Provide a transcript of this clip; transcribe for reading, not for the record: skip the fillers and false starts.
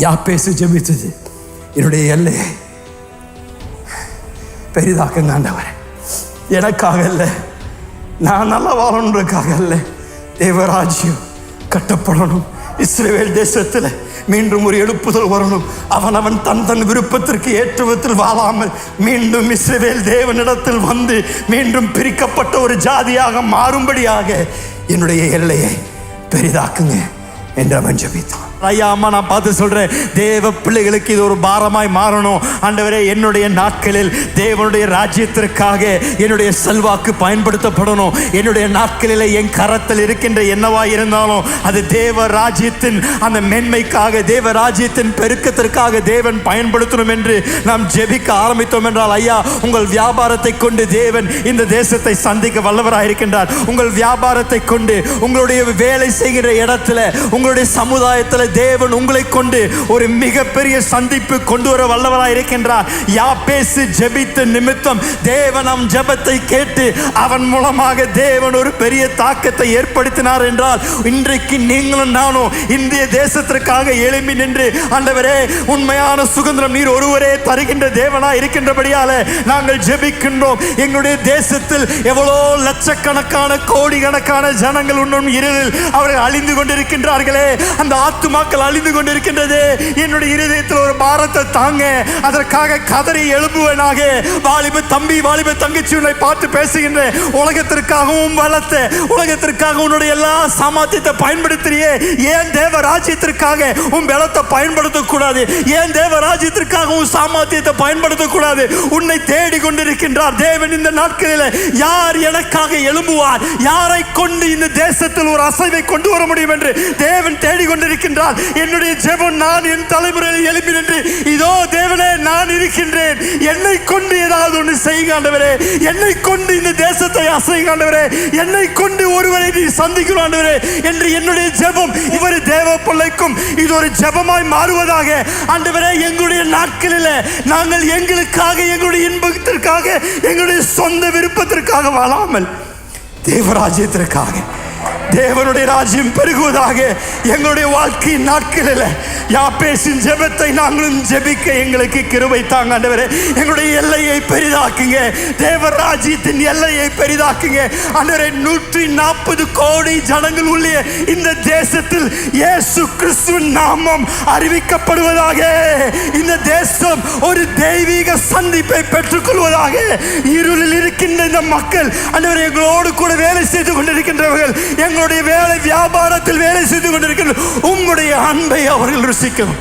யாப்பேசு ஜெபித்தது, என்னுடைய எல்லையை பெரிதாக்குங்க ஆண்டவரே. எனக்காக இல்லை, நான் நல்லா வாழணுன்றதுக்காக இல்லை, தேவராஜ்யம் கட்டப்படணும். இஸ்ரவேல் தேசத்தில் மீண்டும் ஒரு எழுப்புதல் வரணும். அவன் தன் விருப்பத்திற்கு ஏற்ற விதத்தில் வாழாமல் மீண்டும் இஸ்ரவேல் தேவனிடத்தில் வந்து மீண்டும் பிரிக்கப்பட்ட ஒரு ஜாதியாக மாறும்படியாக என்னுடைய எல்லையை பெரிதாக்குங்க என்று அவன் ஜெபித்தான். ஐயா, அம்மா, நான் பார்த்து சொல்றேன், தேவ பிள்ளைகளுக்கு இது ஒரு பாரமாய் மாறணும். ஆண்டவரே, என்னுடைய நாட்களில் தேவனுடைய ராஜ்யத்திற்காக என்னுடைய செல்வாக்கு பயன்படுத்தப்படணும். என்னுடைய நாட்களில் என் கரத்தில் இருக்கின்ற என்னவா இருந்தாலும் அது தேவ ராஜ்யத்தின் அந்த மேன்மைக்காக, தேவ ராஜ்யத்தின் பெருக்கத்திற்காக தேவன் பயன்படுத்தணும் என்று நாம் ஜெபிக்க ஆரம்பித்தோம் என்றால், ஐயா, உங்கள் வியாபாரத்தை கொண்டு தேவன் இந்த தேசத்தை சந்திக்க வல்லவராக இருக்கின்றார். உங்கள் வியாபாரத்தை கொண்டு, உங்களுடைய வேலை செய்கிற இடத்துல, உங்களுடைய சமுதாயத்தில் தேவன் உங்களை கொண்டு ஒரு மிகப்பெரிய சந்திப்பு கொண்டு வர வல்லவராய் இருக்கின்றார். யாப்பேசு ஜெபித்த நிமித்தம் தேவன் நம் ஜெபத்தை கேட்டு அவன் மூலமாக தேவன் ஒரு பெரிய தாக்கத்தை ஏற்படுத்தினார் என்றால், இன்றைக்கு நீங்களும் நானும் இந்திய தேசத்திற்காக எழும்பி நின்று, ஆண்டவரே, உண்மையான சுதந்திரம் நீர் ஒருவரே தருகின்ற தேவனாய் இருக்கின்றபடியால நாங்கள் ஜெபிக்கின்றோம். எங்களுடைய தேசத்தில் எவ்வளோ லட்சக்கணக்கான கோடிக்கணக்கான ஜனங்கள் இன்னும் இருளில் அவர்கள் அழிந்து கொண்டிருக்கின்றார்களே, அந்த ஆத்துமாக்கள் அழிந்து கொண்டிருக்கின்றது. என்னுடைய இருதயத்தில் ஒரு பாரத்தை தாங்க, அதற்காக கதறி எழுப்புவனாக. வாலிப தம்பி, வாலிப தங்கச்சி, உன்னை பார்த்து பேசுகின்ற, உலகத்திற்காகவும் வளர்த்த, உலகத்திற்காக உன்னுடைய எல்லா சாமர்த்தியத்தை பயன்படுத்துறியே, ஏன் தேவ ராஜ்யத்திற்காக உன் பலத்தை பயன்படுத்தக்கூடாது? ஏன் தேவ ராஜ்யத்திற்காக உன் சாமர்த்தியத்தை பயன்படுத்தக்கூடாது? உன்னை தேடி கொண்டிருக்கின்றார் தேவன். இந்த நாட்களில் யார் எனக்காக எழும்புவார்? யாரை கொண்டு இந்த தேசத்தில் ஒரு அசைவை கொண்டு வர முடியும் என்று தேவன் தேடிக்கொண்டிருக்கின்றார். என்னுடைய ஜெபம், நான் என் தலைமுறையில் எழுப்பி நின்று, இதோ தேவனே, நான் இருக்கின்றேன், என்னை கொண்டு ஏதாவது ஒன்று செய்யுங்க ஆண்டவரே, என்னை கொண்டு இந்த தேசத்தை அசைங்க ஆண்டவரே, என்னை கொண்டு ஒருவரை நீ சந்திக்கணும் ஆண்டவரே என்று என்னுடைய ஜெபம் ஒவ்வொரு தேவ பிள்ளைக்கும் இது ஒரு ஜெபமாய் மாறுவதாக. ஆண்டவரே, எங்களுடைய நாட்களில் நாங்கள் எங்களுக்காக, எங்களுடைய இன்பத்திற்காக, எங்களுடைய சொந்த விருப்பத்திற்காக வாழாமல் தேவராஜ்யத்திற்காக, தேவனுடைய ராஜ்யம் பெருகுவதாக எங்களுடைய வாழ்க்கையின் நாட்களில் யாப்பேசின் ஜெபத்தை நாங்களும் ஜெபிக்க எங்களுக்கு கிருபை தாங்க ஆண்டவரே. எங்களுடைய எல்லையை பெரிதாக்குங்க, தேவ ராஜ்யத்தின் எல்லையை பெரிதாக்குங்க ஆண்டவரே. 140 கோடி ஜனங்கள் உள்ள இந்த தேசத்தில் இயேசு கிறிஸ்துவின் நாமம் அறிவிக்கப்படுவதாக. இந்த தேசம் ஒரு தெய்வீக சந்திப்பை பெற்றுக்கொள்வதாக. இருளில் இருக்கின்ற இந்த மக்கள் ஆண்டவரே, எங்களோடு கூட வேலை செய்து கொண்டிருக்கின்றவர்கள், எங்களுடைய வேலை வியாபாரத்தில் வேலை செய்து கொண்டிருக்கின்ற உம்முடைய அன்பை அவர்கள் ருசிக்கணும்.